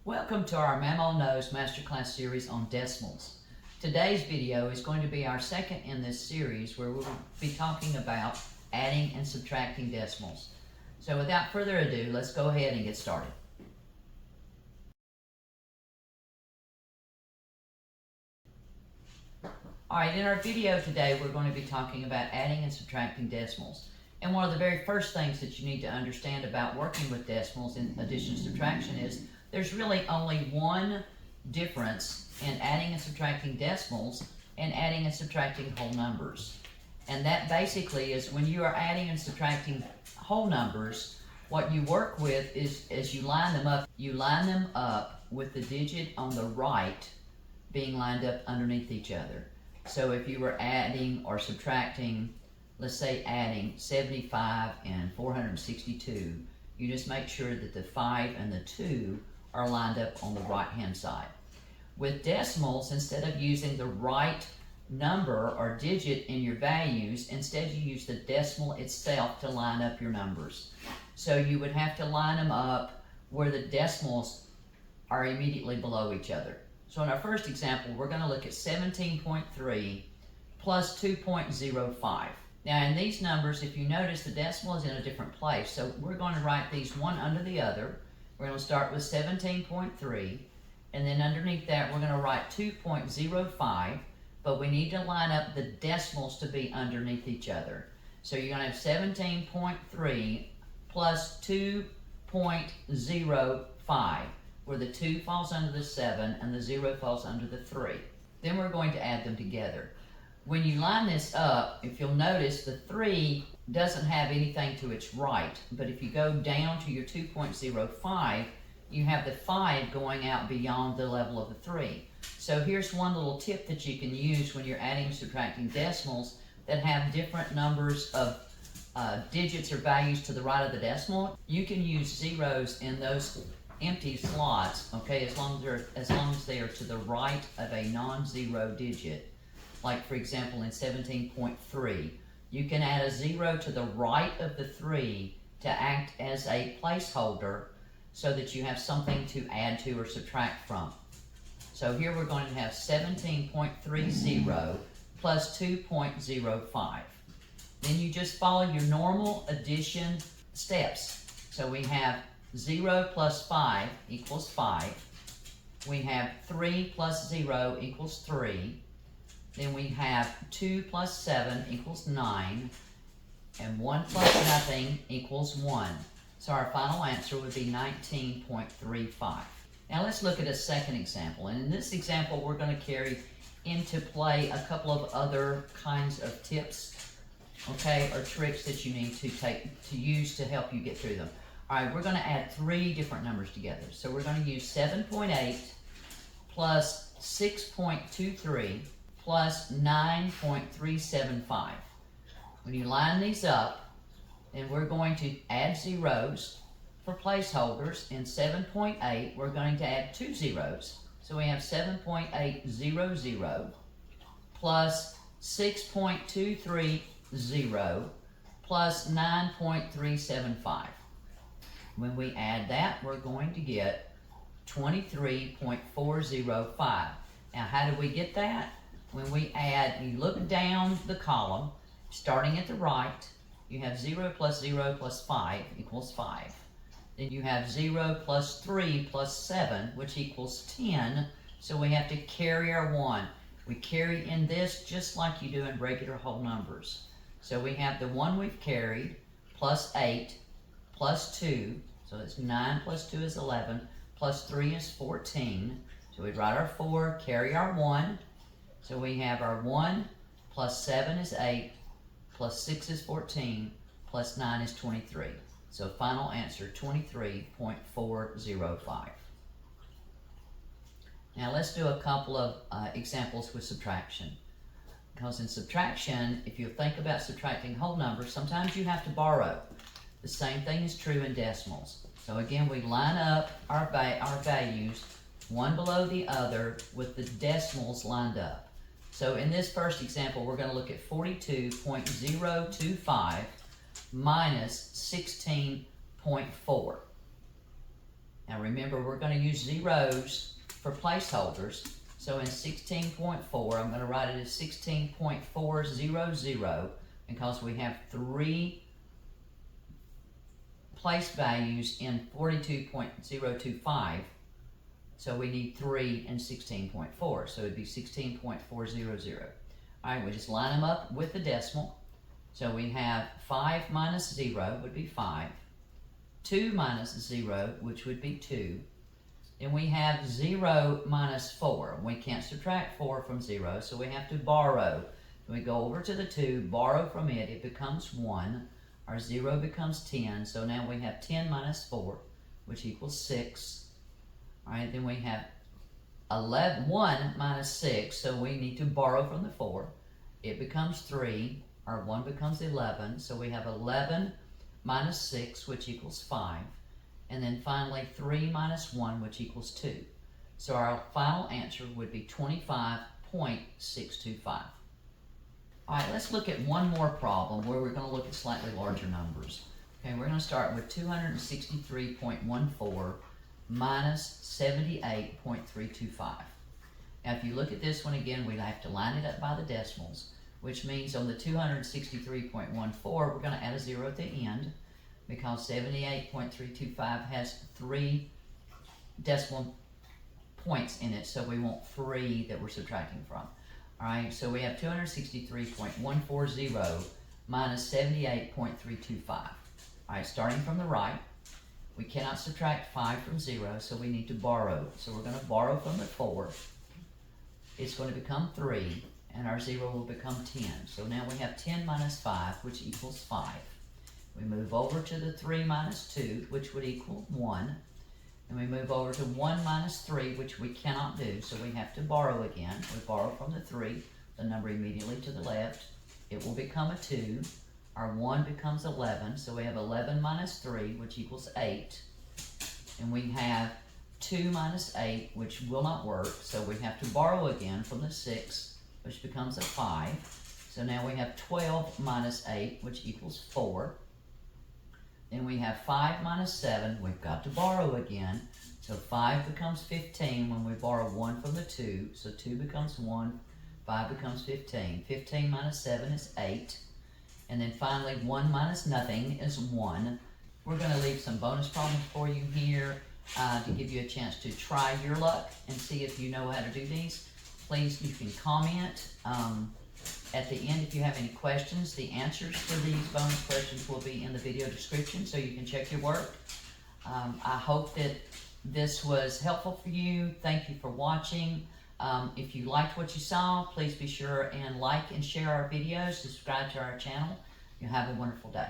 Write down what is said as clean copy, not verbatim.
Welcome to our Mamaw Masterclass series on decimals. Today's video is going to be our second in this series where we'll be talking about adding and subtracting decimals. So without further ado, let's go ahead and get started. Alright, in our video today we're going to be talking about adding and subtracting decimals. And one of the very first things that you need to understand about working with decimals in addition and subtraction is there's really only one difference in adding and subtracting decimals and adding and subtracting whole numbers. And that basically is when you are adding and subtracting whole numbers, what you work with is as you line them up with the digit on the right being lined up underneath each other. So if you were adding or subtracting, let's say adding 75 and 462, you just make sure that the 5 and the 2 are lined up on the right hand side. With decimals, instead of using the right number or digit in your values, instead you use the decimal itself to line up your numbers. So you would have to line them up where the decimals are immediately below each other. So in our first example, we're going to look at 17.3 plus 2.05. Now in these numbers, if you notice, the decimal is in a different place. So we're going to write these one under the other. We're going to start with 17.3, and then underneath that we're going to write 2.05, but we need to line up the decimals to be underneath each other. So you're going to have 17.3 plus 2.05, where the 2 falls under the 7 and the 0 falls under the 3. Then we're going to add them together. When you line this up, if you'll notice, the 3 doesn't have anything to its right, but if you go down to your 2.05, you have the 5 going out beyond the level of the 3. So here's one little tip that you can use when you're adding and subtracting decimals that have different numbers of digits or values to the right of the decimal. You can use zeros in those empty slots, okay, as long as they are to the right of a non-zero digit. Like for example in 17.3, you can add a 0 to the right of the 3 to act as a placeholder so that you have something to add to or subtract from. So here we're going to have 17.30 plus 2.05. Then you just follow your normal addition steps. So we have 0 plus 5 equals 5. We have 3 plus 0 equals 3. Then we have 2 plus 7 equals 9. And 1 plus nothing equals 1. So our final answer would be 19.35. Now let's look at a second example. And in this example, we're going to carry into play a couple of other kinds of tips, okay, or tricks that you need to use to help you get through them. All right, we're going to add 3 different numbers together. So we're going to use 7.8 plus 6.23 plus 9.375. When you line these up, then we're going to add zeros for placeholders. In 7.8, we're going to add 2 zeros. So we have 7.800 plus 6.230 plus 9.375. When we add that, we're going to get 23.405. Now, how do we get that? When we add, you look down the column, starting at the right, you have 0 plus 0 plus 5 equals 5. Then you have 0 plus 3 plus 7, which equals 10. So we have to carry our 1. We carry in this just like you do in regular whole numbers. So we have the 1 we've carried, plus 8, plus 2. So it's 9 plus 2 is 11, plus 3 is 14. So we write our 4, carry our 1. So we have our 1 plus 7 is 8, plus 6 is 14, plus 9 is 23. So final answer, 23.405. Now let's do a couple of examples with subtraction. Because in subtraction, if you think about subtracting whole numbers, sometimes you have to borrow. The same thing is true in decimals. So again, we line up our values one below the other with the decimals lined up. So in this first example, we're going to look at 42.025 minus 16.4. Now remember, we're going to use zeros for placeholders. So in 16.4, I'm going to write it as 16.400 because we have 3 place values in 42.025. So we need 3 in 16.4. So it'd be 16.400. All right, we just line them up with the decimal. So we have 5 minus 0 would be 5. 2 minus 0, which would be 2. Then we have 0 minus 4. We can't subtract 4 from 0, so we have to borrow. We go over to the 2, borrow from it, it becomes 1. Our 0 becomes 10, so now we have 10 minus 4, which equals 6. All right, then we have 1 minus 6, so we need to borrow from the 4. It becomes 3. Our 1 becomes 11, so we have 11 minus 6, which equals 5. And then finally 3 minus 1, which equals 2. So our final answer would be 25.625. All right, let's look at one more problem where we're going to look at slightly larger numbers. Okay, we're going to start with 263.14 minus 78.325. Now if you look at this one again, we have to line it up by the decimals, which means on the 263.14, we're going to add a 0 at the end because 78.325 has 3 decimal points in it, so we want 3 that we're subtracting from. All right, so we have 263.140 minus 78.325. All right, starting from the right, we cannot subtract 5 from 0, so we need to borrow. So we're going to borrow from the 4. It's going to become 3, and our 0 will become 10. So now we have 10 minus 5, which equals 5. We move over to the 3 minus 2, which would equal 1. And we move over to 1 minus 3, which we cannot do, so we have to borrow again. We borrow from the 3, the number immediately to the left. It will become a 2. Our 1 becomes 11, so we have 11 minus 3, which equals 8. And we have 2 minus 8, which will not work, so we have to borrow again from the 6, which becomes a 5. So now we have 12 minus 8, which equals 4. Then we have 5 minus 7, we've got to borrow again. So 5 becomes 15 when we borrow 1 from the 2. So 2 becomes 1, 5 becomes 15. 15 minus 7 is 8. And then finally 1 minus nothing is 1. We're going to leave some bonus problems for you here to give you a chance to try your luck and see if you know how to do these. Please, you can comment at the end if you have any questions. The answers for these bonus questions will be in the video description, so you can check your work. I hope that this was helpful for you. Thank you for watching. If you liked what you saw, please be sure and like and share our videos, subscribe to our channel. You have a wonderful day.